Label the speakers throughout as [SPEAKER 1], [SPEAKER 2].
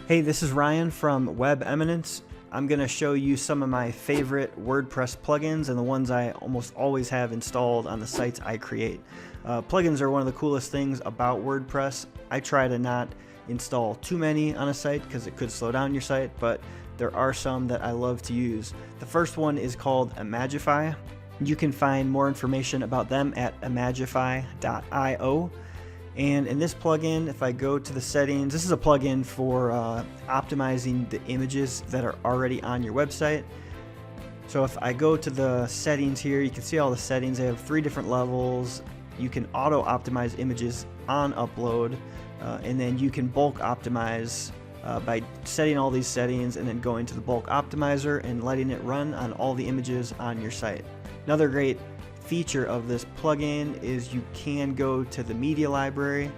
[SPEAKER 1] Hey, this is Ryan from Web Eminence. I'm going to show you some of my favorite WordPress plugins and the ones I almost always have installed on the sites I create. Plugins are one of the coolest things about WordPress. I try to not install too many on a site because it could slow down your site, but there are some that I love to use. The first one is called ImagiFire. You can find more information about them at imagify.io. And in this plugin, if I go to the settings, this is a plugin for optimizing the images that are already on your website. So if I go to the settings here, you can see all the settings. They have 3 different levels. You can auto optimize images on upload, and then you can bulk optimize by setting all these settings and then going to the bulk optimizer and letting it run on all the images on your site. Another great feature of this plugin is you can go to the media library,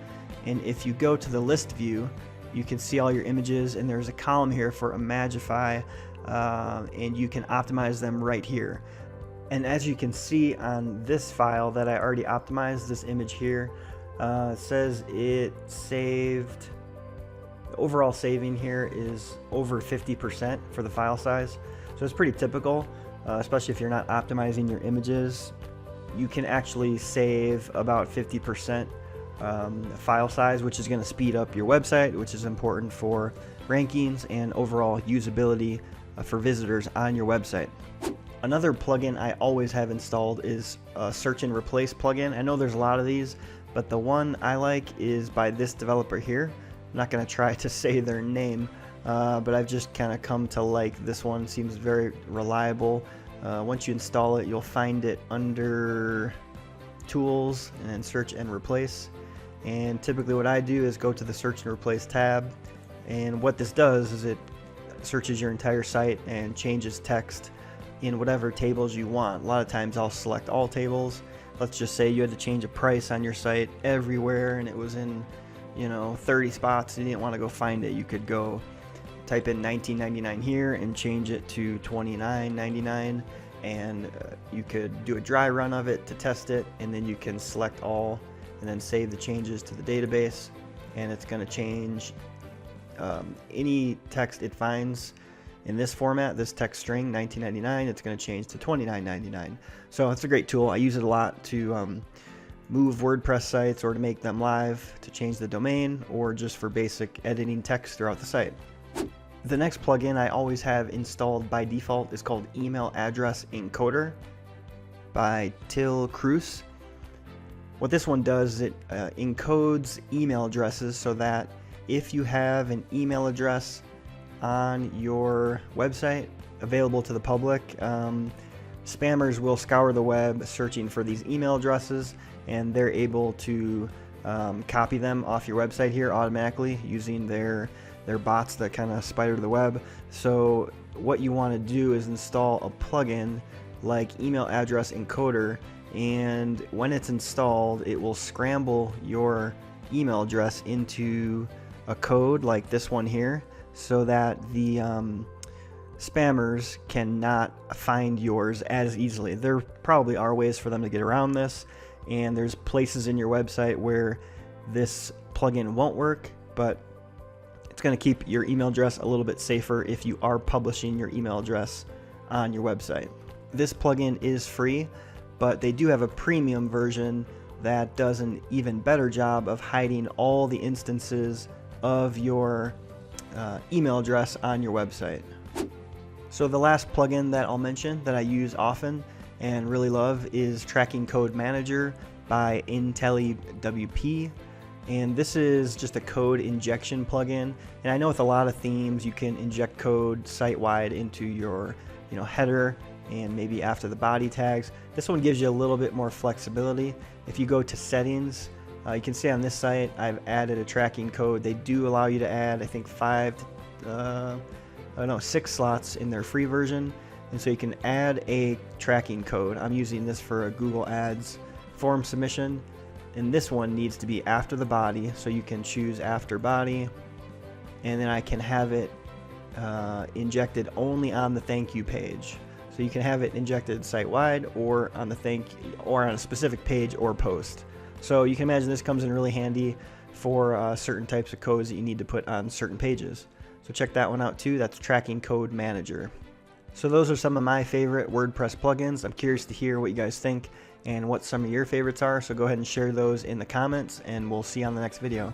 [SPEAKER 1] and if you go to the list view, you can see all your images, and there's a column here for Imagify, and you can optimize them right here. And as you can see on this file that I already optimized, this image here, it says it saved, the overall saving here is over 50% for the file size. So it's pretty typical, especially if you're not optimizing your images. You can actually save about 50% file size, which is going to speed up your website, which is important for rankings and overall usability for visitors on your website. Another plugin I always have installed is a search and replace plugin. I know there's a lot of these, but the one I like is by this developer here. I'm not going to try to say their name, but I've just kind of come to like this one. Seems very reliable. Once you install it, you'll find it under Tools and then Search and Replace. And typically what I do is go to the Search and Replace tab, and what this does is it searches your entire site and changes text in whatever tables you want. A lot of times I'll select all tables. Let's just say you had to change a price on your site everywhere and it was in 30 spots and you didn't want to go find it. You could go type in $19.99 here and change it to $29.99, and you could do a dry run of it to test it, and then you can select all and then save the changes to the database, and it's going to change any text it finds in this format, this text string $19.99, it's going to change to $29.99. So it's a great tool. I use it a lot to move WordPress sites or to make them live, to change the domain, or just for basic editing text throughout the site. The next plugin I always have installed by default is called Email Address Encoder by Till Cruz. What this one does is it encodes email addresses so that if you have an email address on your website available to the public, spammers will scour the web searching for these email addresses, and they're able to copy them off your website here automatically using their bots that kind of spider the web. So what you want to do is install a plugin like Email Address Encoder, and when it's installed, it will scramble your email address into a code like this one here, so that the spammers cannot find yours as easily. There probably are ways for them to get around this, and there's places in your website where this plugin won't work, but it's going to keep your email address a little bit safer if you are publishing your email address on your website. This plugin is free, but they do have a premium version that does an even better job of hiding all the instances of your email address on your website. So the last plugin that I'll mention that I use often and really love is Tracking Code Manager by IntelliWP. And this is just a code injection plugin. And I know with a lot of themes you can inject code site-wide into your header and maybe after the body tags. This one gives you a little bit more flexibility. If you go to settings, you can see on this site I've added a tracking code. They do allow you to add, I think, 6 slots in their free version, and so you can add a tracking code. I'm using this for a Google Ads form submission, and this one needs to be after the body, so you can choose after body, and then I can have it injected only on the thank you page. So you can have it injected site-wide or on a specific page or post. So you can imagine this comes in really handy for certain types of codes that you need to put on certain pages. So check that one out too. That's Tracking Code Manager. So those are some of my favorite WordPress plugins. I'm curious to hear what you guys think and what some of your favorites are. So go ahead and share those in the comments, and we'll see you on the next video.